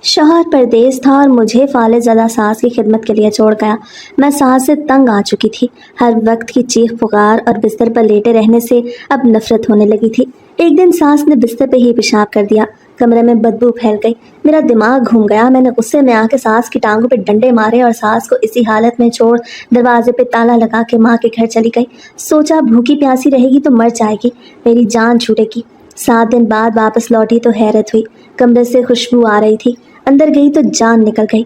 शौहर परदेस था और मुझे फाले-ज़दा सास की खिदमत के लिए छोड़ गया। मैं सास से तंग आ चुकी थी। हर वक्त की चीख पुकार और बिस्तर पर लेटे रहने से अब नफरत होने लगी थी। एक दिन सास ने बिस्तर पे ही पेशाब कर दिया। कमरे में बदबू फैल गई। मेरा दिमाग घूम गया। मैंने गुस्से में आके सास की टांगों पे डंडे मारे और सास को इसी हालत में छोड़ दरवाजे पे ताला लगा के माँ के घर चली गई। सोचा भूखी प्यासी रहेगी तो मर जाएगी, मेरी जान छूटेगी। 7 दिन बाद वापस लौटी तो हैरत हुई। कमरे से खुशबू आ रही थी। अंदर गई तो जान निकल गई।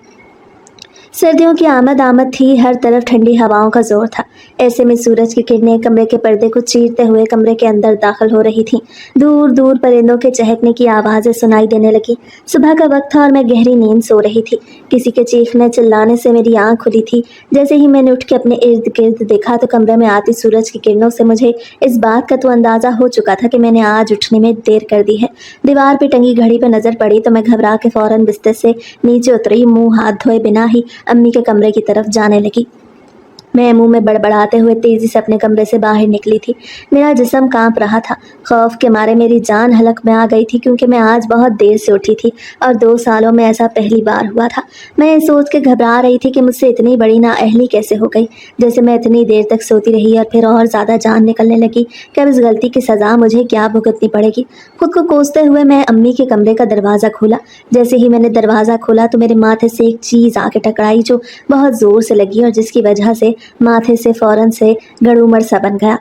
सर्दियों की आमद थी। हर तरफ ठंडी हवाओं का जोर था। ऐसे में सूरज की किरणें कमरे के पर्दे को चीरते हुए कमरे के अंदर दाखिल हो रही थीं। दूर दूर परिंदों के चहकने की आवाज़ें सुनाई देने लगी। सुबह का वक्त था और मैं गहरी नींद सो रही थी। किसी के चीखने चिल्लाने से मेरी आंख खुली थी। जैसे ही मैंने उठ के अपने इर्द गिर्द देखा तो कमरे में आती सूरज की किरणों से मुझे इस बात का तो अंदाज़ा हो चुका था कि मैंने आज उठने में देर कर दी है। दीवार पर टंगी घड़ी पर नज़र पड़ी तो मैं घबरा के फौरन बिस्तर से नीचे उतरी। मुंह हाथ धोए बिना ही अम्मी के कमरे की तरफ जाने लगी। मैं मुंह में बड़बड़ाते हुए तेजी से अपने कमरे से बाहर निकली थी। मेरा जिस्म कांप रहा था। खौफ के मारे मेरी जान हलक में आ गई थी क्योंकि मैं आज बहुत देर से उठी थी और 2 सालों में ऐसा पहली बार हुआ था। मैं ये सोच के घबरा रही थी कि मुझसे इतनी बड़ी नाअहली कैसे हो गई। जैसे मैं इतनी देर तक सोती रही और फिर और ज़्यादा जान निकलने लगी कि अब इस गलती की सज़ा मुझे क्या भुगतनी पड़ेगी। खुद को कोसते हुए मैं अम्मी के कमरे का दरवाज़ा खोला। जैसे ही मैंने दरवाज़ा खोला तो मेरे माथे से एक चीज़ आके टकराई जो बहुत ज़ोर से लगी और जिसकी वजह से माथे से फौरन से गड़ूमड़ सा बन गया।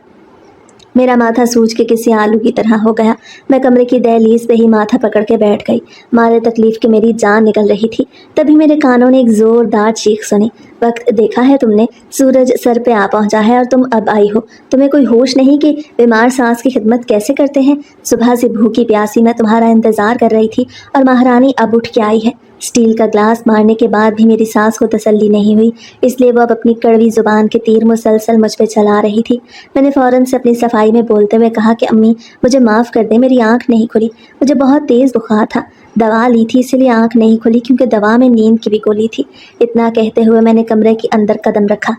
मेरा माथा सूज के किसी आलू की तरह हो गया। मैं कमरे की दहलीज पे ही माथा पकड़ के बैठ गई। मारे तकलीफ के मेरी जान निकल रही थी। तभी मेरे कानों ने एक जोरदार चीख सुनी। वक्त देखा है तुमने? सूरज सर पे आ पहुंचा है और तुम अब आई हो। तुम्हें कोई होश नहीं कि बीमार सास की खिदमत कैसे करते हैं? सुबह से भूखी प्यासी मैं तुम्हारा इंतजार कर रही थी और महारानी अब उठ के आई है। स्टील का ग्लास मारने के बाद भी मेरी सास को तसल्ली नहीं हुई, इसलिए वो अब अपनी कड़वी जुबान के तीर मुसलसल मुझ पे चला रही थी। मैंने फ़ौरन से अपनी सफाई में बोलते हुए कहा कि अम्मी मुझे माफ़ कर दे, मेरी आंख नहीं खुली। मुझे बहुत तेज़ बुखार था। दवा ली थी इसीलिए आंख नहीं खुली क्योंकि दवा में नींद की भी गोली थी। इतना कहते हुए मैंने कमरे के अंदर कदम रखा,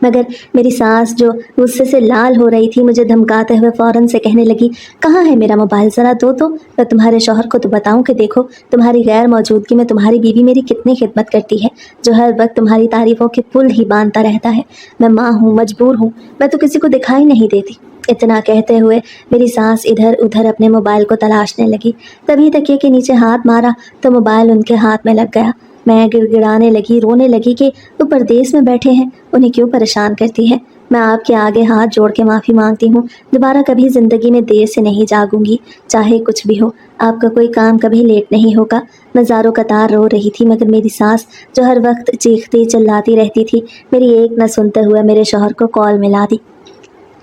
मगर मेरी सास जो गुस्से से लाल हो रही थी मुझे धमकाते हुए फ़ौरन से कहने लगी, कहाँ है मेरा मोबाइल? ज़रा दो तो मैं तुम्हारे शौहर को तो बताऊं कि देखो तुम्हारी गैर मौजूदगी में तुम्हारी बीवी मेरी कितनी खिदमत करती है, जो हर वक्त तुम्हारी तारीफ़ों के पुल ही बांधता रहता है। मैं माँ हूँ, मजबूर हूँ, मैं तो किसी को दिखाई नहीं देती। इतना कहते हुए मेरी सास इधर उधर अपने मोबाइल को तलाशने लगी। तभी तकिए के नीचे हाथ मारा तो मोबाइल उनके हाथ में लग गया। मैं गिड़गिड़ाने लगी, रोने लगी कि वो परदेश में बैठे हैं, उन्हें क्यों परेशान करती है। मैं आपके आगे हाथ जोड़ के माफ़ी मांगती हूँ। दोबारा कभी ज़िंदगी में देर से नहीं जागूंगी, चाहे कुछ भी हो। आपका कोई काम कभी लेट नहीं होगा। मैं ज़ारो कतार रो रही थी, मगर मेरी सास जो हर वक्त चीखती चिल्लाती रहती थी, मेरी एक न सुनते हुए मेरे शौहर को कॉल मिला दी।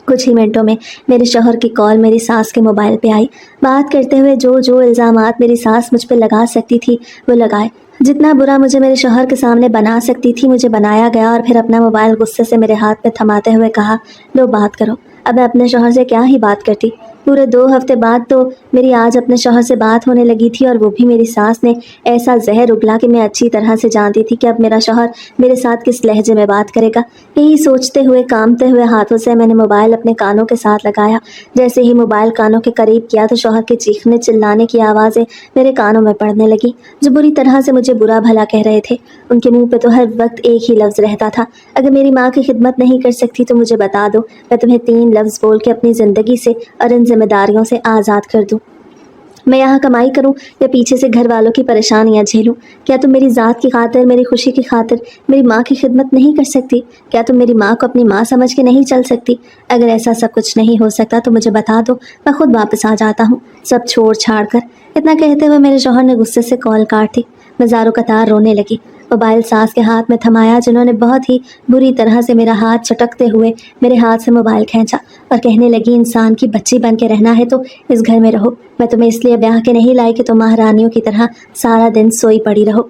कुछ ही मिनटों में मेरे शौहर की कॉल मेरी सास के मोबाइल पे आई। बात करते हुए जो जो इल्ज़ामात मेरी सास मुझ पे लगा सकती थी वो लगाए। जितना बुरा मुझे मेरे शौहर के सामने बना सकती थी मुझे बनाया गया और फिर अपना मोबाइल गुस्से से मेरे हाथ में थमाते हुए कहा, लो बात करो। अब मैं अपने शौहर से क्या ही बात करती। पूरे 2 हफ्ते बाद तो मेरी आज अपने शौहर से बात होने लगी थी और वो भी मेरी सास ने ऐसा जहर उगला कि मैं अच्छी तरह से जानती थी कि अब मेरा शौहर मेरे साथ किस लहजे में बात करेगा। यही सोचते हुए कांपते हुए हाथों से मैंने मोबाइल अपने कानों के साथ लगाया। जैसे ही मोबाइल कानों के करीब किया तो शौहर के चीखने चिल्लाने की आवाज़ें मेरे कानों में पड़ने लगी, जो बुरी तरह से मुझे बुरा भला कह रहे थे। उनके मुंह पे तो हर वक्त एक ही लफ्ज़ रहता था, अगर मेरी माँ की खिदमत नहीं कर सकती तो मुझे बता दो, मैं तुम्हें 3 लफ्ज़ बोल के अपनी ज़िंदगी से और इन जिम्मेदारियों से आज़ाद कर दूँ। मैं यहाँ कमाई करूँ या पीछे से घर वालों की परेशानियाँ झेलूँ? क्या तुम मेरी ज़ात की खातिर, मेरी खुशी की खातिर मेरी माँ की खिदमत नहीं कर सकती? क्या तुम मेरी माँ को अपनी माँ समझ के नहीं चल सकती? अगर ऐसा सब कुछ नहीं हो सकता तो मुझे बता दो, मैं खुद वापस आ जाता हूँ, सब छोड़ छाड़ कर। इतना कहते हुए मेरे शौहर ने गुस्से से कॉल काट दी। मैं ज़ारो कतार रोने लगी। मोबाइल सास के हाथ में थमाया, जिन्होंने बहुत ही बुरी तरह से मेरा हाथ चटकते हुए मेरे हाथ से मोबाइल खींचा और कहने लगी, इंसान की बच्ची बन के रहना है तो इस घर में रहो। मैं तुम्हें इसलिए ब्याह के नहीं लाई कि तुम महारानियों की तरह सारा दिन सोई पड़ी रहो।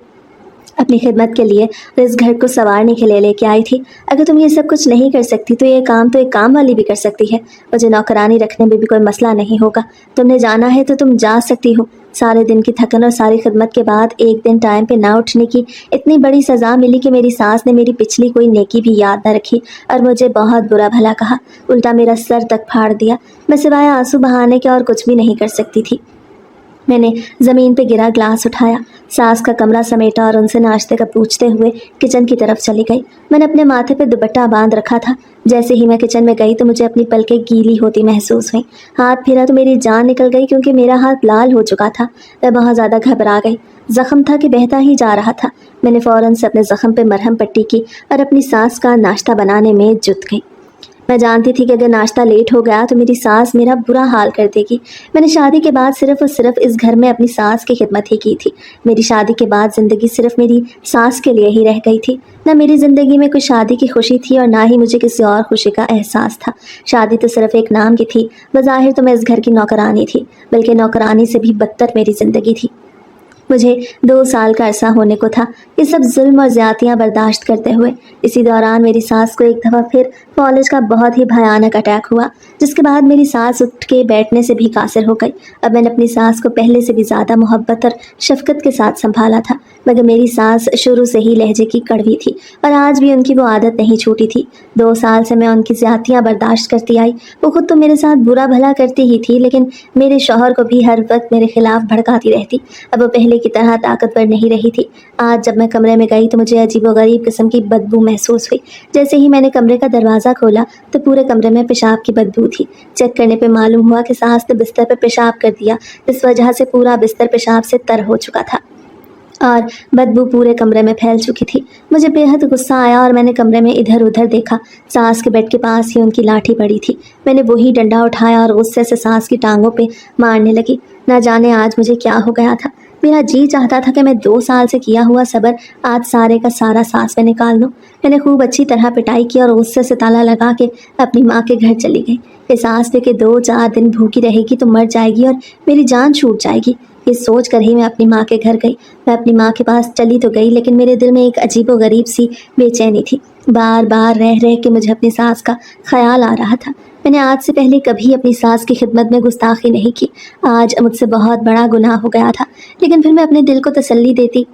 अपनी खिदमत के लिए और इस घर को संवारने के लिए लेके आई थी। अगर तुम ये सब कुछ नहीं कर सकती तो ये काम तो एक काम वाली भी कर सकती है। मुझे नौकरानी रखने में भी कोई मसला नहीं होगा। तुमने जाना है तो तुम जा सकती हो। सारे दिन की थकन और सारी खिदमत के बाद एक दिन टाइम पे ना उठने की इतनी बड़ी सज़ा मिली कि मेरी सास ने मेरी पिछली कोई नेकी भी याद न रखी और मुझे बहुत बुरा भला कहा, उल्टा मेरा सर तक फाड़ दिया। मैं सिवाय आंसू बहाने के और कुछ भी नहीं कर सकती थी। میں نے ज़मीन पे गिरा ग्लास उठाया, सास का कमरा समेटा और उनसे नाश्ते का पूछते हुए किचन की तरफ चली गई। मैंने अपने माथे पे दुपट्टा बांध रखा था। जैसे ही मैं किचन में गई तो मुझे अपनी पलकें गीली होती महसूस हुई। हाथ फेरा तो मेरी जान निकल गई क्योंकि मेरा हाथ लाल हो चुका था। मैं बहुत ज़्यादा घबरा गई। ज़ख्म था कि बहता ही जा रहा था। मैंने फ़ौरन से अपने ज़ख्म पे मरहम पट्टी की और अपनी सास का नाश्ता बनाने में जुट गई। मैं जानती थी कि अगर नाश्ता लेट हो गया तो मेरी सास मेरा बुरा हाल कर देगी। मैंने शादी के बाद सिर्फ और सिर्फ इस घर में अपनी सास की खिदमत ही की थी। मेरी शादी के बाद ज़िंदगी सिर्फ मेरी सास के लिए ही रह गई थी। न मेरी ज़िंदगी में कोई शादी की खुशी थी और ना ही मुझे किसी और खुशी का एहसास था। शादी तो सिर्फ एक नाम की थी। बज़ाहिर तो मैं इस घर की नौकरानी थी, बल्कि नौकरानी से भी बदतर मेरी ज़िंदगी थी। मुझे 2 साल का अरसा होने को था ये सब जुल्म और ज़्यादतियाँ बर्दाश्त करते हुए। इसी दौरान मेरी सास को एक दफ़ा फिर फॉलिज का बहुत ही भयानक अटैक हुआ, जिसके बाद मेरी सास उठ के बैठने से भी कासिर हो गई। अब मैंने अपनी सास को पहले से भी ज़्यादा मोहब्बत और शफकत के साथ संभाला था, मगर मेरी सास शुरू से ही लहजे की कड़वी थी और आज भी उनकी वो आदत नहीं छूटी थी। 2 साल से मैं उनकी ज़्यादतियाँ बर्दाश्त करती आई। वो खुद तो मेरे साथ बुरा भला करती ही थी, लेकिन मेरे शौहर को भी हर वक्त मेरे खिलाफ भड़काती रहती। अब वो पहले की तरह ताकतवर नहीं रही थी। आज जब मैं कमरे में गई तो मुझे अजीबोगरीब किस्म की बदबू महसूस हुई। जैसे ही मैंने कमरे का दरवाज़ा खोला तो पूरे कमरे में पेशाब की बदबू थी। चेक करने पे मालूम हुआ कि सास ने बिस्तर पर पेशाब कर दिया। इस वजह से पूरा बिस्तर पेशाब से तर हो चुका था और बदबू पूरे कमरे में फैल चुकी थी। मुझे बेहद गुस्सा आया और मैंने कमरे में इधर उधर देखा। सास के बेड के पास ही उनकी लाठी पड़ी थी। मैंने वही डंडा उठाया और गुस्से से सास की टांगों पे मारने लगी। ना जाने आज मुझे क्या हो गया था। मेरा जी चाहता था कि मैं 2 साल से किया हुआ सब्र आज सारे का सारा सास में निकाल दूँ। मैंने खूब अच्छी तरह पिटाई की और गुस्से से ताला लगा के अपनी माँ के घर चली गई। इस आस पे कि 2-4 दिन भूखी रहेगी तो मर जाएगी और मेरी जान छूट जाएगी। ये सोच कर ही मैं अपनी माँ के घर गई। मैं अपनी माँ के पास चली तो गई, लेकिन मेरे दिल में एक अजीबोगरीब सी बेचैनी थी। बार बार रह रह के मुझे अपनी सास का ख्याल आ रहा था। मैंने आज से पहले कभी अपनी सास की खिदमत में गुस्ताखी नहीं की। आज मुझसे बहुत बड़ा गुनाह हो गया था, लेकिन फिर मैं अपने दिल को तसल्ली देती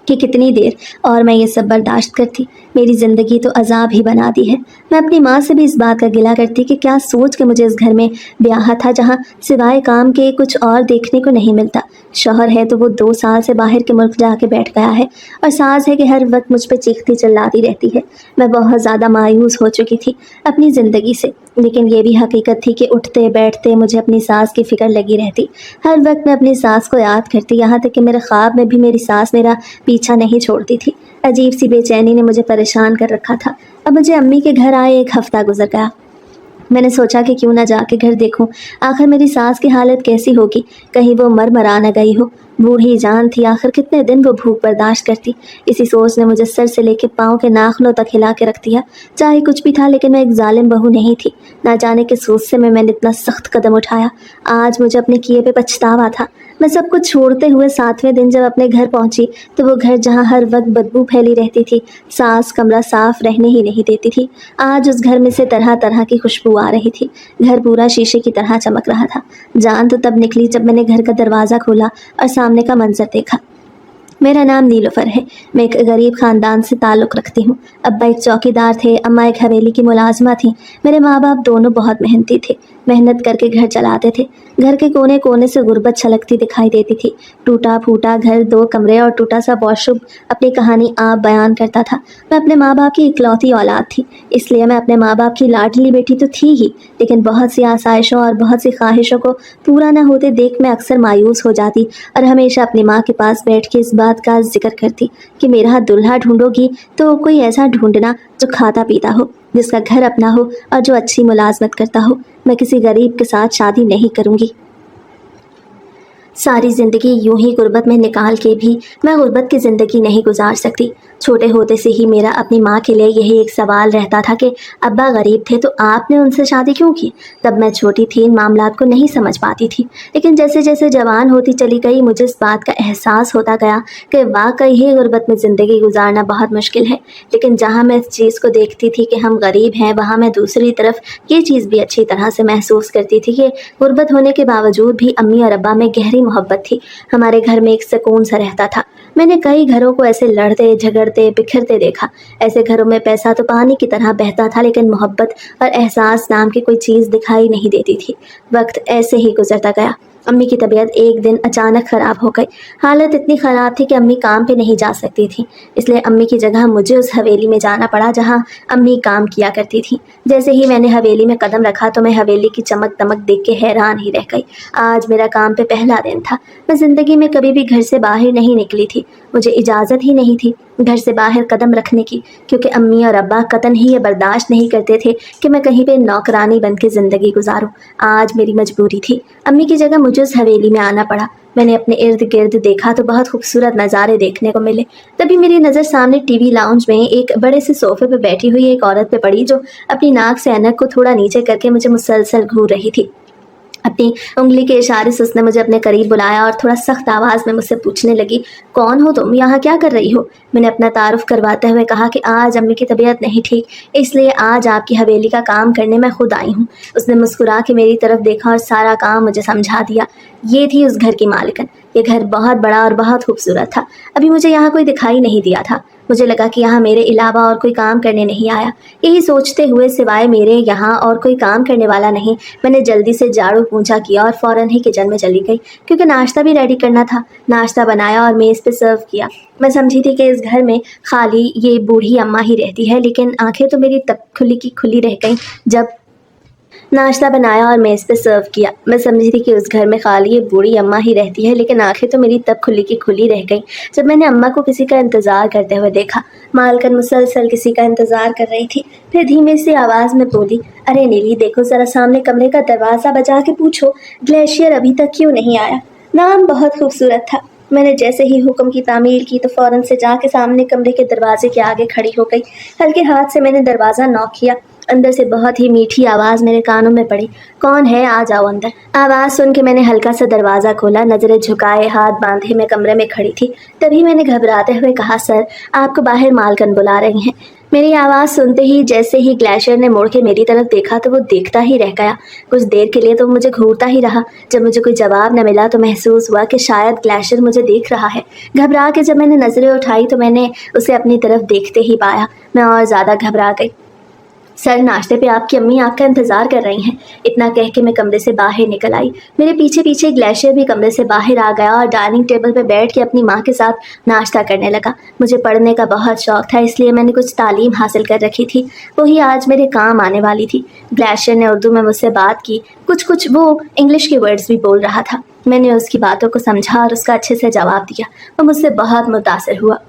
कि कितनी देर और मैं ये सब बर्दाश्त करती। मेरी ज़िंदगी तो अजाब ही बना दी है। मैं अपनी माँ से भी इस बात का गिला करती कि क्या सोच के मुझे इस घर में ब्याह था जहाँ सिवाय काम के कुछ और देखने को नहीं मिलता। शौहर है तो वो 2 साल से बाहर के मुल्क जाके बैठ गया है और सास है कि हर वक्त मुझ पर चीखती चिल्लाती रहती है। मैं बहुत ज़्यादा मायूस हो चुकी थी अपनी ज़िंदगी से, लेकिन ये भी हकीकत थी कि उठते बैठते मुझे अपनी सास की फ़िक्र लगी रहती। हर वक्त मैं अपनी सास को याद करती, यहाँ तक कि मेरे ख्वाब में भी मेरी सास मेरा पीछा नहीं छोड़ती थी। अजीब सी बेचैनी ने मुझे परेशान कर रखा था। अब मुझे अम्मी के घर आए 1 हफ़्ता गुजर गया। मैंने सोचा कि क्यों ना जाके घर देखूं, आखिर मेरी सास की हालत कैसी होगी, कहीं वो मर न गई हो। बूढ़ी जान थी, आखिर कितने दिन वो भूख बर्दाश्त करती। इसी सोच ने मुझे सर से लेके पाँव के नाखूनों तक हिला के रख दिया। चाहे कुछ भी था, लेकिन मैं एक जालिम बहू नहीं थी। ना जाने किस सोच में मैंने इतना सख्त कदम उठाया। आज मुझे अपने किए पे पछतावा था। मैं सब कुछ छोड़ते हुए 7वें दिन जब अपने घर पहुंची तो वो घर जहां हर वक्त बदबू फैली रहती थी, सास कमरा साफ रहने ही नहीं देती थी, आज उस घर में से तरह तरह की खुशबू आ रही थी। घर पूरा शीशे की तरह चमक रहा था। जान तो तब निकली जब मैंने घर का दरवाज़ा खोला और सामने का मंजर देखा। मेरा नाम नीलोफर है। मैं एक गरीब ख़ानदान से ताल्लुक़ रखती हूँ। अब्बा एक चौकीदार थे, अम्मा एक हवेली की मुलाजमा थी। मेरे माँ बाप दोनों बहुत मेहनती थे, मेहनत करके घर चलाते थे। घर के कोने कोने से गुर्बत छलकती दिखाई देती थी। टूटा फूटा घर, 2 कमरे और टूटा सा वॉशरूम अपनी कहानी आप बयान करता था। मैं अपने माँ बाप की इकलौती औलाद थी, इसलिए मैं अपने माँ बाप की लाडली बेटी तो थी ही, लेकिन बहुत सी आसाइशों और बहुत सी ख्वाहिशों को पूरा न होते देख मैं अक्सर मायूस हो जाती और हमेशा अपनी माँ के पास बैठ के इस बात का जिक्र करती कि मेरा दुल्हा ढूंढोगी तो कोई ऐसा ढूंढना जो खाता पीता हो, जिसका घर अपना हो और जो अच्छी मुलाजमत करता हो। मैं किसी गरीब के साथ शादी नहीं करूँगी। सारी ज़िंदगी यूं ही गुर्बत में निकाल के भी मैं गुर्बत की ज़िंदगी नहीं गुजार सकती। छोटे होते से ही मेरा अपनी माँ के लिए यही एक सवाल रहता था कि अब्बा गरीब थे तो आपने उनसे शादी क्यों की। तब मैं छोटी थी, इन मामलात को नहीं समझ पाती थी, लेकिन जैसे जैसे जवान होती चली गई मुझे इस बात का एहसास होता गया कि वाकई ही गुर्बत में ज़िंदगी गुजारना बहुत मुश्किल है। लेकिन जहाँ मैं इस चीज़ को देखती थी कि हम गरीब हैं, वहाँ मैं दूसरी तरफ ये चीज़ भी अच्छी तरह से महसूस करती थी कि गुर्बत होने के बावजूद भी अम्मी और अब्बा में गहरी मोहब्बत थी। हमारे घर में एक सुकून सा रहता था। मैंने कई घरों को ऐसे लड़ते झगड़ते बिखरते देखा। ऐसे घरों में पैसा तो पानी की तरह बहता था, लेकिन मोहब्बत और एहसास नाम की कोई चीज़ दिखाई नहीं देती थी। वक्त ऐसे ही गुजरता गया। अम्मी की तबीयत एक दिन अचानक ख़राब हो गई। हालत इतनी ख़राब थी कि अम्मी काम पे नहीं जा सकती थी, इसलिए अम्मी की जगह मुझे उस हवेली में जाना पड़ा जहाँ अम्मी काम किया करती थी। जैसे ही मैंने हवेली में कदम रखा तो मैं हवेली की चमक दमक देख के हैरान ही रह गई। आज मेरा काम पे पहला दिन था। मैं ज़िंदगी में कभी भी घर से बाहर नहीं निकली थी, मुझे इजाज़त ही नहीं थी घर से बाहर कदम रखने की, क्योंकि अम्मी और अब्बा कतन ही ये बर्दाश्त नहीं करते थे कि मैं कहीं पे नौकरानी बन के ज़िंदगी गुजारूं। आज मेरी मजबूरी थी, अम्मी की जगह मुझे उस हवेली में आना पड़ा। मैंने अपने इर्द गिर्द देखा तो बहुत खूबसूरत नज़ारे देखने को मिले। तभी मेरी नज़र सामने टीवी लाउंज में एक बड़े से सोफे पे बैठी हुई एक औरत पे पड़ी, जो अपनी नाक से ऐनक को थोड़ा नीचे करके मुझे मुसलसल घूर रही थी। अपनी उंगली के इशारे से उसने मुझे अपने करीब बुलाया और थोड़ा सख्त आवाज़ में मुझसे पूछने लगी, कौन हो तुम, यहाँ क्या कर रही हो? मैंने अपना तारुफ करवाते हुए कहा कि आज अम्मी की तबीयत नहीं ठीक, इसलिए आज आपकी हवेली का काम करने मैं खुद आई हूँ। उसने मुस्कुरा के मेरी तरफ देखा और सारा काम मुझे समझा दिया। ये थी उस घर की मालिकन। ये घर बहुत बड़ा और बहुत खूबसूरत था। अभी मुझे यहाँ कोई दिखाई नहीं दिया था। मुझे लगा कि यहाँ मेरे अलावा और कोई काम करने नहीं आया। यही सोचते हुए सिवाय मेरे यहाँ और कोई काम करने वाला नहीं, मैंने जल्दी से झाड़ू पोंछा किया और फ़ौरन ही किचन में चली गई, क्योंकि नाश्ता भी रेडी करना था। नाश्ता बनाया और मेज़ पे सर्व किया। मैं समझी थी कि इस घर में खाली ये बूढ़ी अम्मा ही रहती है, लेकिन आंखें तो मेरी तब खुली की खुली रह गईं जब नाश्ता बनाया और मेज़ पे सर्व किया। मैं समझी थी कि उस घर में खाली ये बूढ़ी अम्मा ही रहती है, लेकिन आंखें तो मेरी तब खुली की खुली रह गई जब मैंने अम्मा को किसी का इंतज़ार करते हुए देखा। मालकिन मुसलसल किसी का इंतज़ार कर रही थी। फिर धीमे सी आवाज़ में बोली, अरे नीली, देखो ज़रा सामने कमरे का दरवाज़ा बजा के पूछो ग्लेशियर अभी तक क्यों नहीं आया। नाम बहुत खूबसूरत था। मैंने जैसे ही हुक्म की तामील की तो फ़ौरन से जाके सामने कमरे के दरवाजे के आगे खड़ी हो गई। हल्के हाथ से मैंने दरवाज़ा नॉक किया। अंदर से बहुत ही मीठी आवाज़ मेरे कानों में पड़ी, कौन है, आ जाओ अंदर। आवाज़ सुन के मैंने हल्का सा दरवाज़ा खोला। नज़रें झुकाए, हाथ बांधे मैं कमरे में खड़ी थी। तभी मैंने घबराते हुए कहा, सर, आपको बाहर मालकिन बुला रही हैं। मेरी आवाज़ सुनते ही जैसे ही ग्लेशियर ने मुड़ के मेरी तरफ देखा तो वो देखता ही रह गया। कुछ देर के लिए तो मुझे घूरता ही रहा। जब मुझे कोई जवाब न मिला तो महसूस हुआ कि शायद ग्लेशियर मुझे देख रहा है। घबरा के जब मैंने नज़रें उठाई तो मैंने उसे अपनी तरफ देखते ही पाया। मैं और ज़्यादा घबरा गई। सर, नाश्ते पे आपकी अम्मी आपका इंतज़ार कर रही हैं। इतना कह के मैं कमरे से बाहर निकल आई। मेरे पीछे पीछे ग्लेशियर भी कमरे से बाहर आ गया और डाइनिंग टेबल पर बैठ के अपनी माँ के साथ नाश्ता करने लगा। मुझे पढ़ने का बहुत शौक था, इसलिए मैंने कुछ तालीम हासिल कर रखी थी, वही आज मेरे काम आने वाली थी। ग्लेशियर ने उर्दू में मुझसे बात की, कुछ वो इंग्लिश के वर्ड्स भी बोल रहा था। मैंने उसकी बातों को समझा और उसका अच्छे से जवाब दिया। वो मुझसे बहुत मुतासिर हुआ।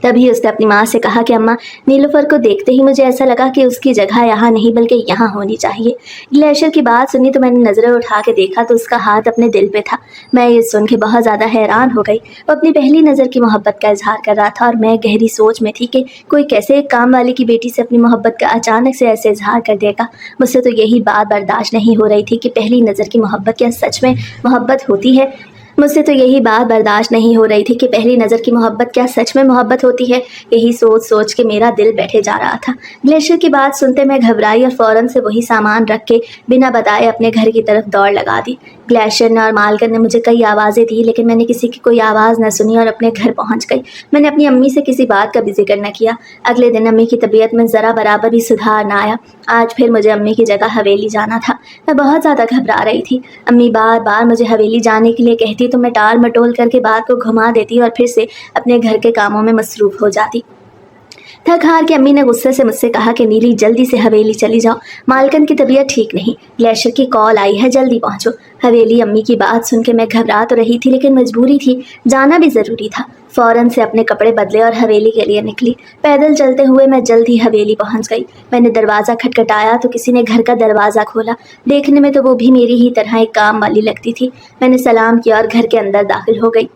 तभी उसने अपनी माँ से कहा कि अम्मा, नीलूफर को देखते ही मुझे ऐसा लगा कि उसकी जगह यहाँ नहीं बल्कि यहाँ होनी चाहिए। ग्लेशियर की बात सुनी तो मैंने नज़रें उठा के देखा तो उसका हाथ अपने दिल पे था। मैं ये सुन के बहुत ज़्यादा हैरान हो गई। वो अपनी पहली नज़र की मोहब्बत का इजहार कर रहा था और मैं गहरी सोच में थी कि कोई कैसे एक काम वाली की बेटी से अपनी मोहब्बत का अचानक से ऐसे इजहार कर देगा। मुझसे तो यही बात बर्दाश्त नहीं हो रही थी कि पहली नज़र की मोहब्बत क्या सच में मोहब्बत होती है। मुझसे तो यही बात बर्दाश्त नहीं हो रही थी कि पहली नज़र की मोहब्बत क्या सच में मोहब्बत होती है। यही सोच सोच के मेरा दिल बैठे जा रहा था। ग्लेशियर की बात सुनते मैं घबराई और फ़ौरन से वही सामान रख के बिना बताए अपने घर की तरफ दौड़ लगा दी। ग्लेशियर ने और मालकिन ने मुझे कई आवाज़ें दी, लेकिन मैंने किसी की कोई आवाज़ न सुनी और अपने घर पहुंच गई। मैंने अपनी अम्मी से किसी बात का भी जिक्र न किया। अगले दिन अम्मी की तबीयत में ज़रा बराबर भी सुधार न आया। आज फिर मुझे अम्मी की जगह हवेली जाना था। मैं बहुत ज़्यादा घबरा रही थी। अम्मी बार बार मुझे हवेली जाने के लिए कहती तो मैं टाल मटोल करके बात को घुमा देती और फिर से अपने घर के कामों में मसरूफ़ हो जाती। थक हार के अम्मी ने गुस्से से मुझसे कहा कि नीली, जल्दी से हवेली चली जाओ, मालकिन की तबीयत ठीक नहीं, ग्लेशियर की कॉल आई है, जल्दी पहुंचो। हवेली। अम्मी की बात सुन के मैं घबरा तो रही थी, लेकिन मजबूरी थी, जाना भी ज़रूरी था। फ़ौरन से अपने कपड़े बदले और हवेली के लिए निकली। पैदल चलते हुए मैं जल्द ही हवेली पहुंच गई। मैंने दरवाज़ा खटखटाया तो किसी ने घर का दरवाज़ा खोला। देखने में तो वो भी मेरी ही तरह एक काम वाली लगती थी। मैंने सलाम किया और घर के अंदर दाखिल हो गई।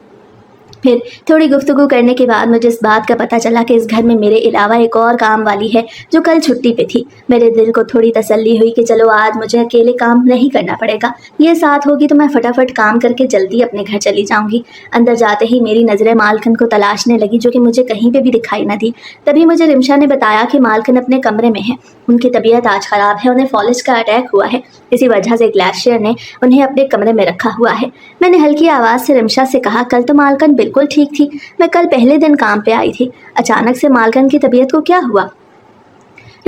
फिर थोड़ी गुफ्तगू करने के बाद मुझे इस बात का पता चला कि इस घर में मेरे अलावा एक और काम वाली है जो कल छुट्टी पे थी। मेरे दिल को थोड़ी तसल्ली हुई कि चलो आज मुझे अकेले काम नहीं करना पड़ेगा, ये साथ होगी तो मैं फटाफट काम करके जल्दी अपने घर चली जाऊंगी। अंदर जाते ही मेरी नज़रें मालकिन को तलाशने लगी, जो कि मुझे कहीं पे भी दिखाई न दी। तभी मुझे रिमशा ने बताया कि मालकिन अपने कमरे में है, उनकी तबीयत आज ख़राब है, उन्हें फॉलिज का अटैक हुआ है, इसी वजह से ग्लेशियर ने उन्हें अपने कमरे में रखा हुआ है। मैंने हल्की आवाज़ से रिमशा से कहा, कल तो मालकिन बिल्कुल ठीक थी, मैं कल पहले दिन काम पे आई थी, अचानक से मालकिन की तबीयत को क्या हुआ?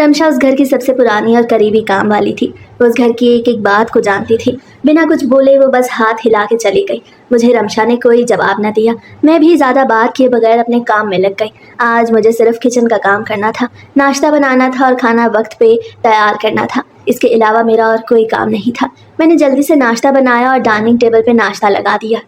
रमशा उस घर की सबसे पुरानी और करीबी काम वाली थी। वो उस घर की एक एक बात को जानती थी। बिना कुछ बोले वो बस हाथ हिला के चली गई। मुझे रमशा ने कोई जवाब न दिया। मैं भी ज़्यादा बात किए बगैर अपने काम में लग गई। आज मुझे सिर्फ किचन का काम करना था, नाश्ता बनाना था और खाना वक्त पे तैयार करना था। इसके अलावा मेरा और कोई काम नहीं था। मैंने जल्दी से नाश्ता बनाया और डाइनिंग टेबल पे नाश्ता लगा दिया।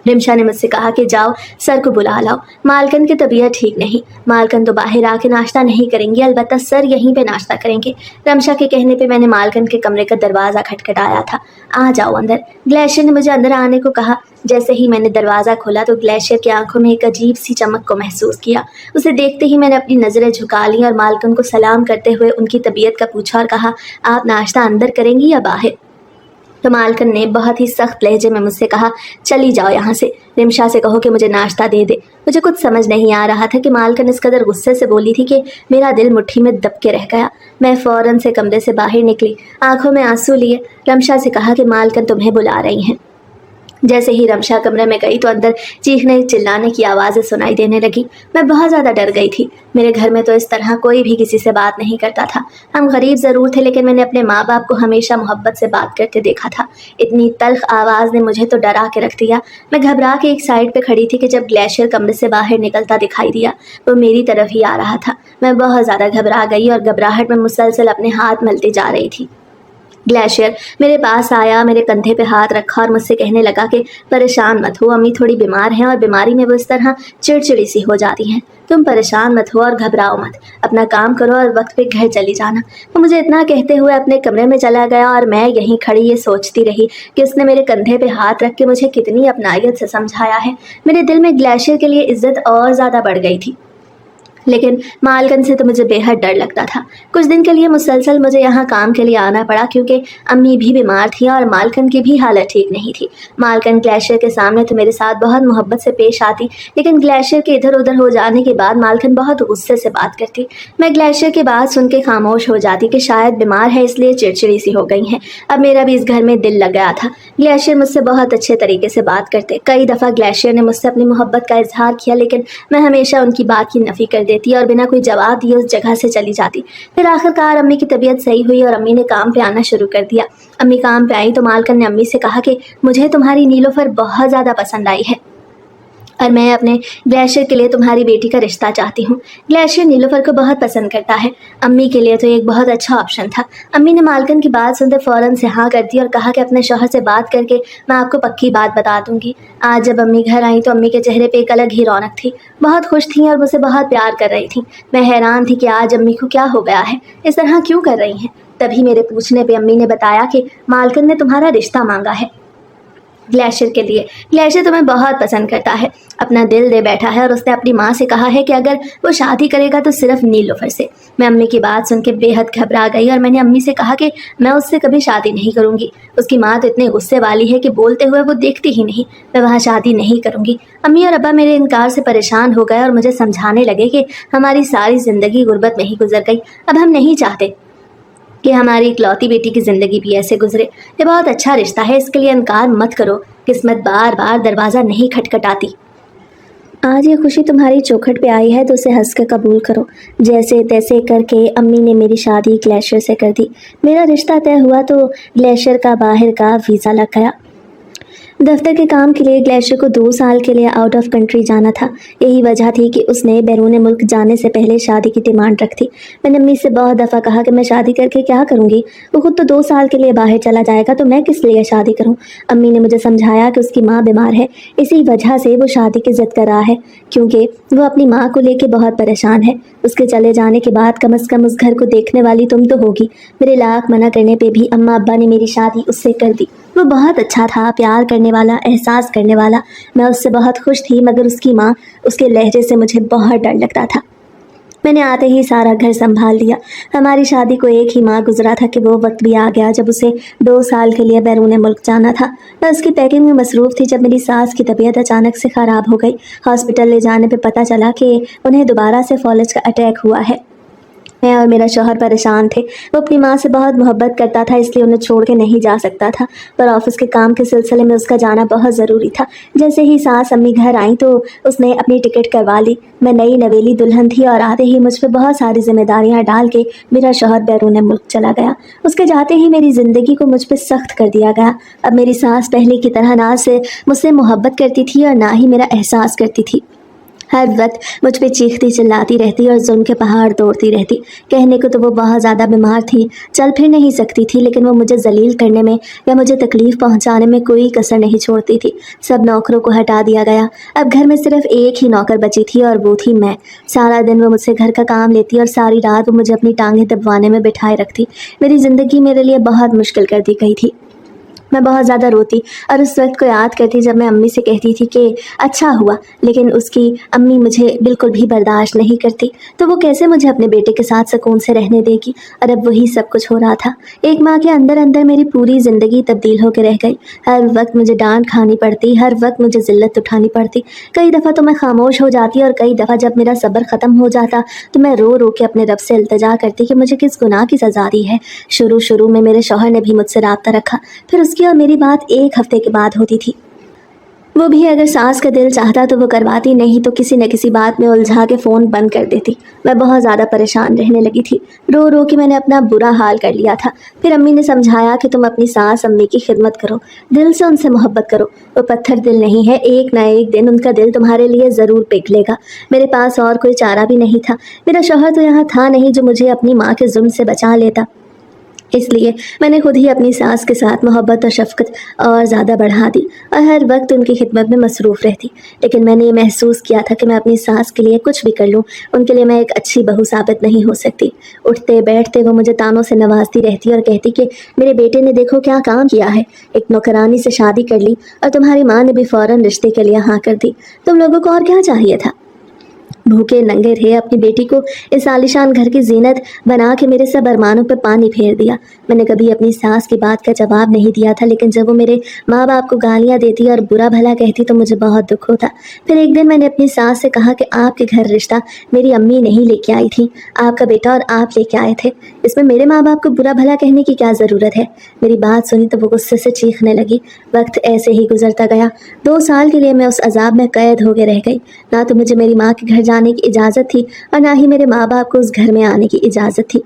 रिमशा ने मुझसे कहा कि जाओ सर को बुला लाओ, मालकन की तबीयत ठीक नहीं। मालकन तो बाहर आके नाश्ता नहीं करेंगे, अलबत्ता सर यहीं पे नाश्ता करेंगे। रमशा के कहने पे मैंने मालकन के कमरे का दरवाज़ा खटखटाया था। आ जाओ अंदर, ग्लेशियर ने मुझे अंदर आने को कहा। जैसे ही मैंने दरवाज़ा खोला तो ग्लेशियर की आंखों में एक अजीब सी चमक को महसूस किया। उसे देखते ही मैंने अपनी नज़रें झुका ली और मालकन को सलाम करते हुए उनकी तबीयत का पूछा और कहा, आप नाश्ता अंदर करेंगी या बाहर? तो मालकन ने बहुत ही सख्त लहजे में मुझसे कहा, चली जाओ यहाँ से, रिमशा से कहो कि मुझे नाश्ता दे दे। मुझे कुछ समझ नहीं आ रहा था कि मालकन इस कदर गुस्से से बोली थी कि मेरा दिल मुट्ठी में दब के रह गया। मैं फ़ौरन से कमरे से बाहर निकली, आंखों में आंसू लिए। रमशा से कहा कि मालकन तुम्हें बुला रही हैं। जैसे ही रमशा कमरे में गई तो अंदर चीखने चिल्लाने की आवाज़ें सुनाई देने लगी। मैं बहुत ज़्यादा डर गई थी। मेरे घर में तो इस तरह कोई भी किसी से बात नहीं करता था। हम गरीब ज़रूर थे, लेकिन मैंने अपने माँ बाप को हमेशा मोहब्बत से बात करते देखा था। इतनी तल्ख आवाज़ ने मुझे तो डरा के रख दिया। मैं घबरा के एक साइड पे खड़ी थी कि जब ग्लेशियर कमरे से बाहर निकलता दिखाई दिया। वो मेरी तरफ ही आ रहा था। मैं बहुत ज़्यादा घबरा गई और घबराहट में मुसलसल अपने हाथ मलती जा रही थी। ग्लेशियर मेरे पास आया, मेरे कंधे पे हाथ रखा और मुझसे कहने लगा कि परेशान मत हो, अम्मी थोड़ी बीमार हैं और बीमारी में वो इस तरह चिड़चिड़ी सी हो जाती हैं। तुम परेशान मत हो और घबराओ मत, अपना काम करो और वक्त पे घर चली जाना। वो मुझे इतना कहते हुए अपने कमरे में चला गया और मैं यहीं खड़ी ये सोचती रही कि उसने मेरे कंधे पे हाथ रख के मुझे कितनी अपनायत से समझाया है। मेरे दिल में ग्लेशियर के लिए इज्जत और ज़्यादा बढ़ गई थी, लेकिन मालकन से तो मुझे बेहद डर लगता था। कुछ दिन के लिए मुसलसल मुझे यहाँ काम के लिए आना पड़ा, क्योंकि अम्मी भी बीमार थी और मालकन की भी हालत ठीक नहीं थी। मालकन ग्लेशियर के सामने तो मेरे साथ बहुत मोहब्बत से पेश आती, लेकिन ग्लेशियर के इधर उधर हो जाने के बाद मालकन बहुत गुस्से से बात करती। मैं ग्लेशियर की बात सुन के खामोश हो जाती कि शायद बीमार है इसलिए चिड़चिड़ी सी हो गई हैं। अब मेरा भी इस घर में दिल लग गया था। ग्लेशियर मुझसे बहुत अच्छे तरीके से बात करते। कई दफ़ा ग्लेशियर ने मुझसे अपनी मोहब्बत का इजहार किया, लेकिन मैं हमेशा उनकी बात की नफ़ी कर देती और बिना कोई जवाब दिए उस जगह से चली जाती। फिर आखिरकार अम्मी की तबीयत सही हुई और अम्मी ने काम पे आना शुरू कर दिया। अम्मी काम पे आई तो मालकन ने अम्मी से कहा कि मुझे तुम्हारी नीलोफर बहुत ज़्यादा पसंद आई है और मैं अपने ग्लेशियर के लिए तुम्हारी बेटी का रिश्ता चाहती हूँ। ग्लेशियर नीलोफर को बहुत पसंद करता है। अम्मी के लिए तो एक बहुत अच्छा ऑप्शन था। अम्मी ने मालकन की बात सुनते फ़ौरन से हाँ कर दी और कहा कि अपने शौहर से बात करके मैं आपको पक्की बात बता दूँगी। आज जब अम्मी घर आई तो अम्मी के चेहरे पे एक अलग ही रौनक थी। बहुत खुश थी और मुझसे बहुत प्यार कर रही थी। मैं हैरान थी कि आज अम्मी को क्या हो गया है, इस तरह क्यों कर रही हैं। तभी मेरे पूछने पर अम्मी ने बताया कि मालकन ने तुम्हारा रिश्ता मांगा है ग्लेशियर के लिए। ग्लेशियर तुम्हें बहुत पसंद करता है, अपना दिल दे बैठा है और उसने अपनी माँ से कहा है कि अगर वो शादी करेगा तो सिर्फ नीलोफर से। मैं अम्मी की बात सुन के बेहद घबरा गई और मैंने अम्मी से कहा कि मैं उससे कभी शादी नहीं करूँगी। उसकी माँ तो इतने गुस्से वाली है कि बोलते हुए वो देखती ही नहीं। मैं वहाँ शादी नहीं करूँगी। अम्मी और अब्बा मेरे इनकार से परेशान हो गए और मुझे समझाने लगे कि हमारी सारी ज़िंदगी गुर्बत में ही गुजर गई। अब हम नहीं चाहते कि हमारी इकलौती बेटी की ज़िंदगी भी ऐसे गुजरे। ये बहुत अच्छा रिश्ता है, इसके लिए इनकार मत करो। किस्मत बार बार दरवाज़ा नहीं खटखटाती। आज ये खुशी तुम्हारी चौखट पे आई है तो उसे हंस कर कबूल करो। जैसे तैसे करके अम्मी ने मेरी शादी ग्लेशियर से कर दी। मेरा रिश्ता तय हुआ तो ग्लेशियर का बाहर का वीज़ा लग गया। दफ्तर के काम के लिए ग्लेशियर को 2 साल के लिए आउट ऑफ कंट्री जाना था। यही वजह थी कि उसने बैरून मुल्क जाने से पहले शादी की डिमांड रख थी। मैंने अम्मी से बहुत दफ़ा कहा कि मैं शादी करके क्या करूँगी, वो खुद तो 2 साल के लिए बाहर चला जाएगा तो मैं किस लिए शादी करूँ। अम्मी ने मुझे समझाया कि उसकी माँ बीमार है, इसी वजह से वो शादी की ज़िद कर रहा है, क्योंकि वो अपनी माँ को लेकर बहुत परेशान है। उसके चले जाने के बाद कम अज़ कम उस घर को देखने वाली तुम तो होगी। मेरे लाख मना करने पर भी अम्मा अब्बा ने मेरी शादी उससे कर दी। वो बहुत अच्छा था, प्यार करने वाला, एहसास करने वाला। मैं उससे बहुत खुश थी, मगर उसकी माँ, उसके लहजे से मुझे बहुत डर लगता था। मैंने आते ही सारा घर संभाल लिया। हमारी शादी को 1 ही माह गुजरा था कि वो वक्त भी आ गया जब उसे 2 साल के लिए बैरून मुल्क जाना था। मैं उसकी पैकिंग में मसरूफ़ थी जब मेरी सास की तबीयत अचानक से ख़राब हो गई। हॉस्पिटल ले जाने पे पता चला कि उन्हें दोबारा से फॉलज का अटैक हुआ है। मैं और मेरा शौहर परेशान थे। वो अपनी माँ से बहुत मोहब्बत करता था, इसलिए उन्हें छोड़ के नहीं जा सकता था, पर ऑफिस के काम के सिलसिले में उसका जाना बहुत ज़रूरी था। जैसे ही सास अम्मी घर आई तो उसने अपनी टिकट करवा ली। मैं नई नवेली दुल्हन थी और आते ही मुझ पर बहुत सारी जिम्मेदारियां डाल के मेरा शौहर बैरून मुल्क चला गया। उसके जाते ही मेरी ज़िंदगी को मुझ पर सख्त कर दिया गया। अब मेरी सास पहले की तरह ना से मुझसे मोहब्बत करती थी और ना ही मेरा एहसास करती थी। हर वक्त मुझ पे चीखती चिल्लाती रहती और जुल्म के पहाड़ तोड़ती रहती। कहने को तो वो बहुत ज़्यादा बीमार थी, चल फिर नहीं सकती थी, लेकिन वो मुझे जलील करने में या मुझे तकलीफ़ पहुंचाने में कोई कसर नहीं छोड़ती थी। सब नौकरों को हटा दिया गया। अब घर में सिर्फ एक ही नौकर बची थी और वो थी मैं। सारा दिन वो मुझसे घर का काम लेती और सारी रात वो मुझे अपनी टांगें दबवाने में बिठाए रखती। मेरी ज़िंदगी मेरे लिए बहुत मुश्किल कर दी गई थी। मैं बहुत ज़्यादा रोती और उस वक्त को याद करती जब मैं अम्मी से कहती थी कि अच्छा हुआ, लेकिन उसकी अम्मी मुझे बिल्कुल भी बर्दाश्त नहीं करती, तो वो कैसे मुझे अपने बेटे के साथ सुकून से रहने देगी। और अब वही सब कुछ हो रहा था। एक माँ के अंदर अंदर मेरी पूरी ज़िंदगी तब्दील होकर रह गई। हर वक्त मुझे डांट खानी पड़ती, हर वक्त मुझे ज़िल्लत उठानी पड़ती। कई दफ़ा तो मैं खामोश हो जाती और कई दफ़ा जब मेरा सब्र ख़त्म हो जाता तो मैं रो रो के अपने रब से इल्तिजा करती कि मुझे किस गुनाह की सज़ा दी है। शुरू में मेरे शौहर ने भी मुझसे राब्ता रखा, फिर उसकी और मेरी बात एक हफ्ते के बाद होती थी। वो भी अगर सास का दिल चाहता तो वो करवाती, नहीं तो किसी न किसी बात में उलझा के फ़ोन बंद कर देती। मैं बहुत ज़्यादा परेशान रहने लगी थी। रो रो के मैंने अपना बुरा हाल कर लिया था। फिर अम्मी ने समझाया कि तुम अपनी सास अम्मी की खिदमत करो, दिल से उनसे मोहब्बत करो। वो पत्थर दिल नहीं है, एक ना एक दिन उनका दिल तुम्हारे लिए ज़रूर पिघलेगा। मेरे पास और कोई चारा भी नहीं था। मेरा शौहर तो यहाँ था नहीं जो मुझे अपनी माँ के जुल्म से बचा लेता, इसलिए मैंने खुद ही अपनी सास के साथ मोहब्बत और शफ़क़त और ज़्यादा बढ़ा दी और हर वक्त उनकी खिदमत में मसरूफ़ रहती। लेकिन मैंने ये महसूस किया था कि मैं अपनी सास के लिए कुछ भी कर लूँ, उनके लिए मैं एक अच्छी बहू साबित नहीं हो सकती। उठते बैठते वो मुझे तानों से नवाजती रहती और कहती कि मेरे बेटे ने देखो क्या काम किया है, एक नौकरानी से शादी कर ली और तुम्हारी माँ ने भी फ़ौरन रिश्ते के लिए हाँ कर दी। तुम लोगों को और क्या चाहिए था? भूखे नंगे रहे, अपनी बेटी को इस आलीशान घर की जीनत बना के मेरे सब अरमानों पर पानी फेर दिया। मैंने कभी अपनी सास की बात का जवाब नहीं दिया था, लेकिन जब वो मेरे माँ बाप को गालियाँ देती और बुरा भला कहती तो मुझे बहुत दुख होता। फिर एक दिन मैंने अपनी सास से कहा कि आपके घर रिश्ता मेरी अम्मी नहीं लेके आई थी, आपका बेटा और आप लेके आए थे, इसमें मेरे माँ बाप को बुरा भला कहने की क्या ज़रूरत है। मेरी बात सुनी तो वो गुस्से से चीखने लगी। वक्त ऐसे ही गुजरता गया। 2 साल के लिए मैं उस अजाब में कैद हो के रह गई। ना तो मुझे मेरी माँ के घर जाने की इजाज़त थी और ना ही मेरे माँ बाप को उस घर में आने की इजाज़त थी।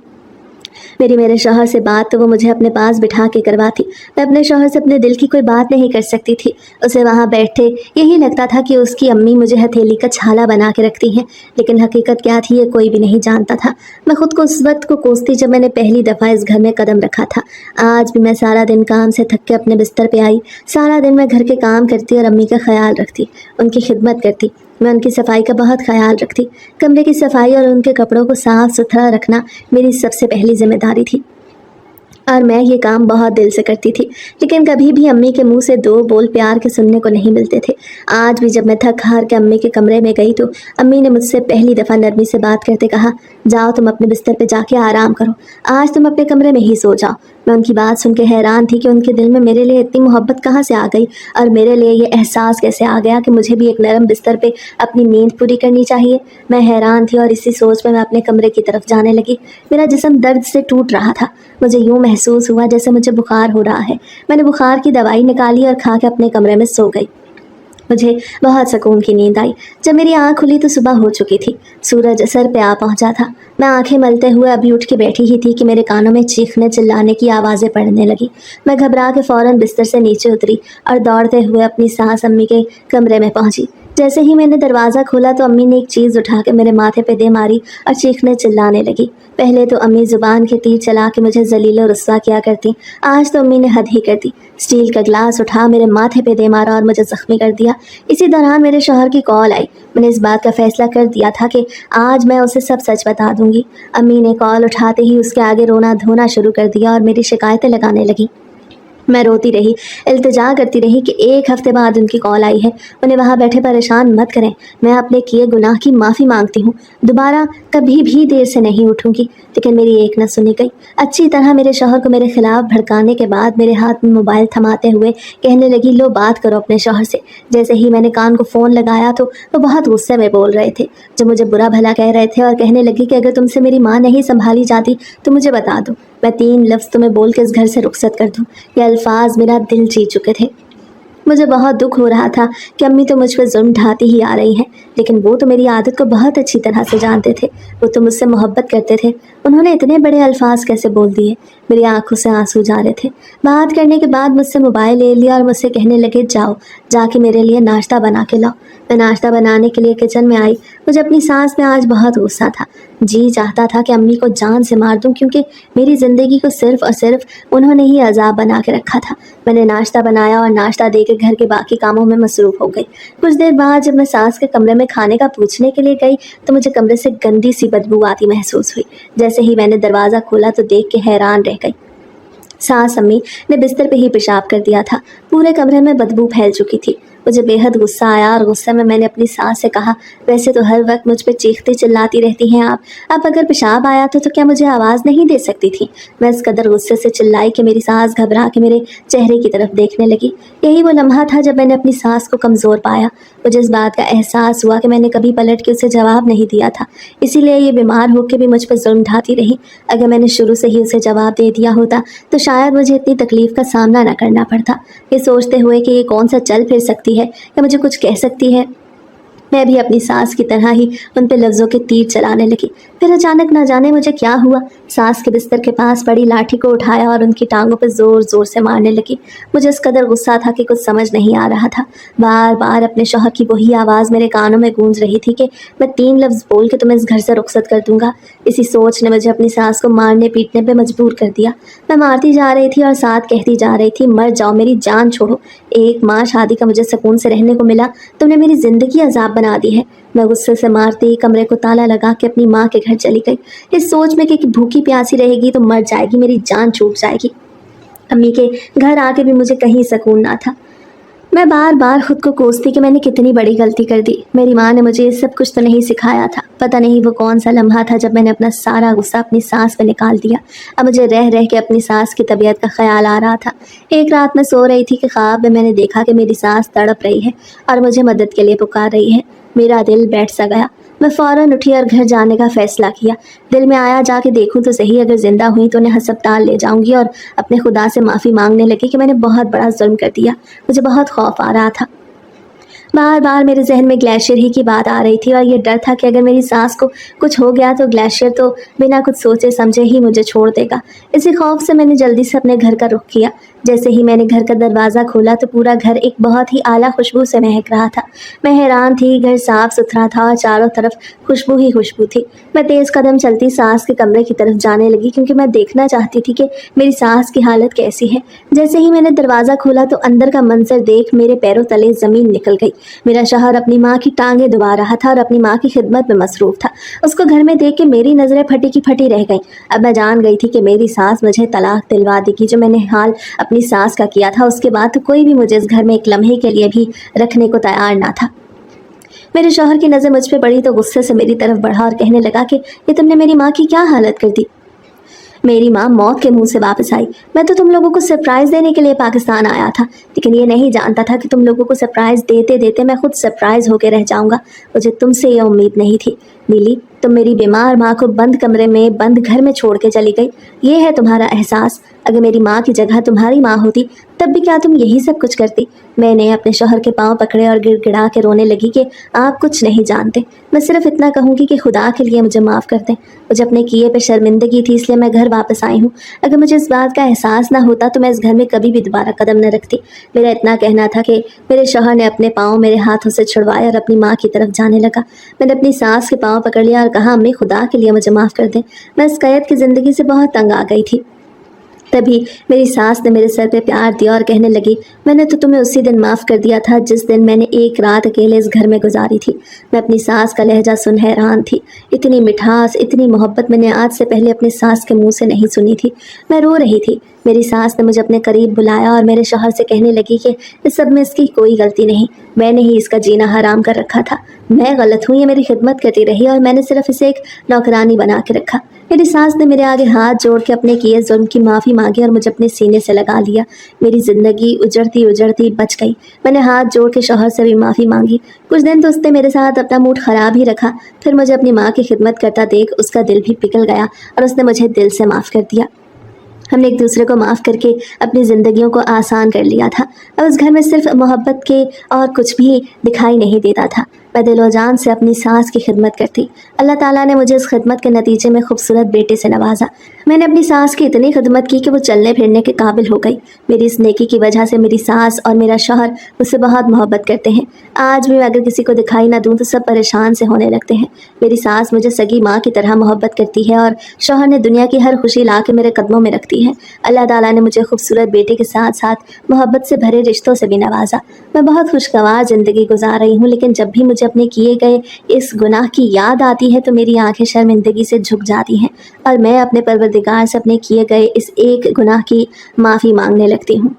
मेरे शौहर से बात तो वो मुझे अपने पास बिठा के करवाती। मैं अपने शौहर से अपने दिल की कोई बात नहीं कर सकती थी। उसे वहाँ बैठे यही लगता था कि उसकी अम्मी मुझे हथेली का छाला बना के रखती हैं, लेकिन हकीकत क्या थी ये कोई भी नहीं जानता था। मैं खुद को उस वक्त को कोसती जब मैंने पहली दफ़ा इस घर में कदम रखा था। आज भी मैं सारा दिन काम से थक के अपने बिस्तर पे आई। सारा दिन मैं घर के काम करती और अम्मी का ख्याल रखती, उनकी खिदमत करती। मैं उनकी सफाई का बहुत ख्याल रखती। कमरे की सफाई और उनके कपड़ों को साफ़ सुथरा रखना मेरी सबसे पहली जिम्मेदारी थी और मैं ये काम बहुत दिल से करती थी। लेकिन कभी भी अम्मी के मुंह से 2 बोल प्यार के सुनने को नहीं मिलते थे। आज भी जब मैं थक हार के अम्मी के कमरे में गई तो अम्मी ने मुझसे पहली दफ़ा नरमी से बात करते कहा, जाओ तुम अपने बिस्तर पे जाके आराम करो, आज तुम अपने कमरे में ही सो जाओ। मैं उनकी बात सुन के हैरान थी कि उनके दिल में मेरे लिए इतनी मोहब्बत कहाँ से आ गई और मेरे लिए ये एहसास कैसे आ गया कि मुझे भी एक नरम बिस्तर पे अपनी नींद पूरी करनी चाहिए। मैं हैरान थी और इसी सोच में मैं अपने कमरे की तरफ जाने लगी। मेरा जिस्म दर्द से टूट रहा था। मुझे यूँ महसूस हुआ जैसे मुझे बुखार हो रहा है। मैंने बुखार की दवाई निकाली और खा के अपने कमरे में सो गई। मुझे बहुत सुकून की नींद आई। जब मेरी आँख खुली तो सुबह हो चुकी थी। सूरज सर पे आ पहुंचा था। मैं आंखें मलते हुए अभी उठ के बैठी ही थी कि मेरे कानों में चीखने चिल्लाने की आवाज़ें पड़ने लगी। मैं घबरा के फ़ौरन बिस्तर से नीचे उतरी और दौड़ते हुए अपनी सास अम्मी के कमरे में पहुंची। जैसे ही मैंने दरवाज़ा खोला तो अम्मी ने एक चीज़ उठा के मेरे माथे पे दे मारी और चीखने चिल्लाने लगी। पहले तो अम्मी ज़ुबान के तीर चला के मुझे जलील और रुस्वा किया करती, आज तो अम्मी ने हद ही कर दी। स्टील का ग्लास उठा मेरे माथे पे दे मारा और मुझे ज़ख्मी कर दिया। इसी दौरान मेरे शौहर की कॉल आई। मैंने इस बात का फ़ैसला कर दिया था कि आज मैं उसे सब सच बता दूंगी। अम्मी ने कॉल उठाते ही उसके आगे रोना धोना शुरू कर दिया और मेरी शिकायतें लगाने लगी। मैं रोती रही, इल्तिजा करती रही कि एक हफ्ते बाद उनकी कॉल आई है, उन्हें वहाँ बैठे परेशान मत करें, मैं अपने किए गुनाह की माफ़ी मांगती हूँ, दोबारा कभी भी देर से नहीं उठूंगी। लेकिन मेरी एक न सुनी गई। अच्छी तरह मेरे शौहर को मेरे खिलाफ भड़काने के बाद मेरे हाथ में मोबाइल थमाते हुए कहने लगी, लो बात करो अपने शौहर से। जैसे ही मैंने कान को फ़ोन लगाया तो वो बहुत गुस्से में बोल रहे थे, जो मुझे बुरा भला कह रहे थे, और कहने लगी कि अगर तुमसे मेरी माँ नहीं संभाली जाती तो मुझे बता दो, मैं 3 लफ्ज़ तुम्हें बोल के इस घर से रुखसत कर दूँ। ये अल्फाज मेरा दिल जीत चुके थे। मुझे बहुत दुख हो रहा था कि अम्मी तो मुझ पर जुल्म ढाती ही आ रही हैं, लेकिन वो तो मेरी आदत को बहुत अच्छी तरह से जानते थे। वो तो मुझसे मोहब्बत करते थे, उन्होंने इतने बड़े अल्फाज कैसे बोल दिए? मेरी आंखों से आंसू जा रहे थे। बात करने के बाद मुझसे मोबाइल ले लिया और मुझसे कहने लगे, जाओ जाके मेरे लिए नाश्ता बना के लाओ। मैं नाश्ता बनाने के लिए किचन में आई। मुझे अपनी सास में आज बहुत गुस्सा था। जी चाहता था कि अम्मी को जान से मार दूं, क्योंकि मेरी ज़िंदगी को सिर्फ और सिर्फ उन्होंने ही अजाब बना के रखा था। मैंने नाश्ता बनाया और नाश्ता देकर घर के बाकी कामों में मसरूफ़ हो गई। कुछ देर बाद जब मैं सास के कमरे में खाने का पूछने के लिए गई तो मुझे कमरे से गंदी सी बदबू आती महसूस हुई। जैसे ही मैंने दरवाज़ा खोला तो देख के हैरान रह गई। सास अम्मी ने बिस्तर पे ही पेशाब कर दिया था। पूरे कमरे में बदबू फैल चुकी थी। मुझे बेहद गुस्सा आया और गुस्से में मैंने अपनी सास से कहा, वैसे तो हर वक्त मुझ पे चीखती चिल्लाती रहती हैं आप, अब अगर पेशाब आया तो क्या मुझे आवाज़ नहीं दे सकती थी? मैं इस कदर गुस्से से चिल्लाई कि मेरी सास घबरा के मेरे चेहरे की तरफ देखने लगी। यही वो लम्हा था जब मैंने अपनी सास को कमज़ोर पाया। मुझे इस बात का एहसास हुआ कि मैंने कभी पलट के उसे जवाब नहीं दिया था, इसीलिए ये बीमार होकर भी मुझ पर जुल्म ढाती रही। अगर मैंने शुरू से ही उसे जवाब दे दिया होता तो शायद मुझे इतनी तकलीफ़ का सामना न करना पड़ता। ये सोचते हुए कि ये कौन सा चल फिर सकती है या मुझे कुछ कह सकती है, मैं भी अपनी सास की तरह ही उन पे लफ्ज़ों के तीर चलाने लगी। फिर अचानक ना जाने मुझे क्या हुआ, सास के बिस्तर के पास पड़ी लाठी को उठाया और उनकी टांगों पर ज़ोर ज़ोर से मारने लगी। मुझे इस कदर गुस्सा था कि कुछ समझ नहीं आ रहा था। बार बार अपने शौहर की वही आवाज़ मेरे कानों में गूंज रही थी कि मैं 3 लफ्ज़ बोल के तुम्हें इस घर से रुखसत कर दूंगा। इसी सोच ने मुझे अपनी सास को मारने पीटने पर मजबूर कर दिया। मैं मारती जा रही थी और साथ कहती जा रही थी, मर जाओ, मेरी जान छोड़ो। एक माँ शादी का मुझे सुकून से रहने को मिला, तुमने मेरी ज़िंदगी अजाब बना दी है। मैं गुस्से से मारती कमरे को ताला लगा के अपनी माँ के घर चली गई, इस सोच में कि भूखी प्यासी रहेगी तो मर जाएगी, मेरी जान छूट जाएगी। अम्मी के घर आके भी मुझे कहीं सुकून ना था। मैं बार बार खुद को कोसती कि मैंने कितनी बड़ी गलती कर दी। मेरी माँ ने मुझे ये सब कुछ तो नहीं सिखाया था। पता नहीं वो कौन सा लम्हा था जब मैंने अपना सारा गुस्सा अपनी सास पे निकाल दिया। अब मुझे रह रह के अपनी सास की तबीयत का ख्याल आ रहा था। एक रात मैं सो रही थी कि ख्वाब में मैंने देखा कि मेरी सास तड़प रही है और मुझे मदद के लिए पुकार रही है। मेरा दिल बैठ सा गया। मैं फ़ौरन उठी और घर जाने का फ़ैसला किया। दिल में आया जाके देखूं तो सही, अगर ज़िंदा हुई तो उन्हें अस्पताल ले जाऊंगी और अपने खुदा से माफ़ी मांगने लगी कि मैंने बहुत बड़ा जुल्म कर दिया। मुझे बहुत खौफ आ रहा था। बार बार मेरे जहन में ग्लेशियर ही की बात आ रही थी और ये डर था कि अगर मेरी सास को कुछ हो गया तो ग्लेशियर तो बिना कुछ सोचे समझे ही मुझे छोड़ देगा। इसी खौफ से मैंने जल्दी से अपने घर का रुख किया। जैसे ही मैंने घर का दरवाज़ा खोला तो पूरा घर एक बहुत ही आला खुशबू से महक रहा था। मैं हैरान थी, घर साफ सुथरा था और चारों तरफ खुशबू ही खुशबू थी। मैं तेज़ कदम चलती सास के कमरे की तरफ जाने लगी, क्योंकि मैं देखना चाहती थी कि मेरी सास की हालत कैसी है। जैसे ही मैंने दरवाज़ा खोला तो अंदर का मंजर देख मेरे पैरों तले ज़मीन निकल गई। मेरा शौहर अपनी माँ की टांगें दबा रहा था और अपनी माँ की खिदमत में मसरूफ़ था। उसको घर में देख के मेरी नज़रें फटी की फटी रह गईं। अब मैं जान गई थी कि मेरी सास मुझे तलाक दिलवा देगी। जो मैंने हाल अपनी सास का किया था, उसके बाद तो कोई भी मुझे इस घर में एक लम्हे के लिए भी रखने को तैयार ना था। मेरे शौहर की नज़र मुझ पे पड़ी तो गुस्से से मेरी तरफ बढ़ा और कहने लगा कि ये तुमने मेरी माँ की क्या हालत कर दी। मेरी माँ मौत के मुंह से वापस आई। मैं तो तुम लोगों को सरप्राइज़ देने के लिए पाकिस्तान आया था, लेकिन ये नहीं जानता था कि तुम लोगों को सरप्राइज़ देते देते मैं खुद सरप्राइज़ होकर रह जाऊंगा। मुझे तुमसे ये उम्मीद नहीं थी। नीली, तुम मेरी बीमार माँ को बंद कमरे में बंद घर में छोड़ के चली गई। ये है तुम्हारा एहसास। अगर मेरी माँ की जगह तुम्हारी माँ होती तब भी क्या तुम यही सब कुछ करती? मैंने अपने शौहर के पांव पकड़े और गिड़गिड़ा के रोने लगी कि आप कुछ नहीं जानते। मैं सिर्फ इतना कहूँगी कि खुदा के लिए मुझे माफ़ कर दें। मुझे अपने किए पे शर्मिंदगी थी, इसलिए मैं घर वापस आई हूँ। अगर मुझे इस बात का एहसास ना होता तो मैं इस घर में कभी भी दोबारा कदम न रखती। मेरा इतना कहना था कि मेरे शौहर ने अपने पाँव मेरे हाथों से छुड़वाए और अपनी माँ की तरफ जाने लगा। मैंने अपनी सास के पाँव पकड़ लिया और कहा, अम्मी खुदा के लिए मुझे माफ़ कर दें। मैं इस कैद की ज़िंदगी से बहुत तंग आ गई थी। तभी मेरी सास ने मेरे सर पे प्यार दिया और कहने लगी, मैंने तो तुम्हें उसी दिन माफ़ कर दिया था जिस दिन मैंने एक रात अकेले इस घर में गुजारी थी। मैं अपनी सास का लहजा सुन हैरान थी। इतनी मिठास, इतनी मोहब्बत मैंने आज से पहले अपनी सास के मुंह से नहीं सुनी थी। मैं रो रही थी। मेरी सास ने मुझे अपने करीब बुलाया और मेरे शौहर से कहने लगी कि इस सब में इसकी कोई गलती नहीं, मैंने ही इसका जीना हराम कर रखा था। मैं गलत हूँ, ये मेरी खिदमत करती रही और मैंने सिर्फ इसे एक नौकरानी बना के रखा। मेरी सास ने मेरे आगे हाथ जोड़ के अपने किए जुल्म की माफ़ी मांगी और मुझे अपने सीने से लगा लिया। मेरी ज़िंदगी उजड़ती उजड़ती बच गई। मैंने हाथ जोड़ के शौहर से भी माफ़ी मांगी। कुछ दिन तो उसने मेरे साथ अपना मूड ख़राब ही रखा, फिर मुझे अपनी माँ की खिदमत करता देख उसका दिल भी पिघल गया और उसने मुझे दिल से माफ़ कर दिया। हमने एक दूसरे को माफ़ करके अपनी ज़िंदगियों को आसान कर लिया था। अब उस घर में सिर्फ मोहब्बत के और कुछ भी दिखाई नहीं देता था। मैं दिलो जान से अपनी सास की खिदमत करती। अल्लाह ताला ने मुझे इस खिदमत के नतीजे में खूबसूरत बेटे से नवाजा। मैंने अपनी सास की इतनी खिदमत की कि वो चलने फिरने के काबिल हो गई। मेरी इस नेकी की वजह से मेरी सास और मेरा शौहर मुझसे बहुत मोहब्बत करते हैं। आज भी मैं अगर किसी को दिखाई ना दूँ तो सब परेशान से होने लगते हैं। मेरी सास मुझे सगी माँ की तरह मोहब्बत करती है और शौहर ने दुनिया की हर खुशी ला के मेरे कदमों में रखती है। अल्लाह ताला ने मुझे खूबसूरत बेटे के साथ साथ मोहब्बत से भरे रिश्तों से भी नवाजा। मैं बहुत खुशगवार ज़िंदगी गुजार रही हूँ, लेकिन जब भी मुझे अपने किए गए इस गुनाह की याद आती है तो मेरी आंखें शर्मिंदगी से झुक जाती हैं और मैं अपने परवरदिगार से अपने किए गए इस एक गुनाह की माफ़ी मांगने लगती हूँ।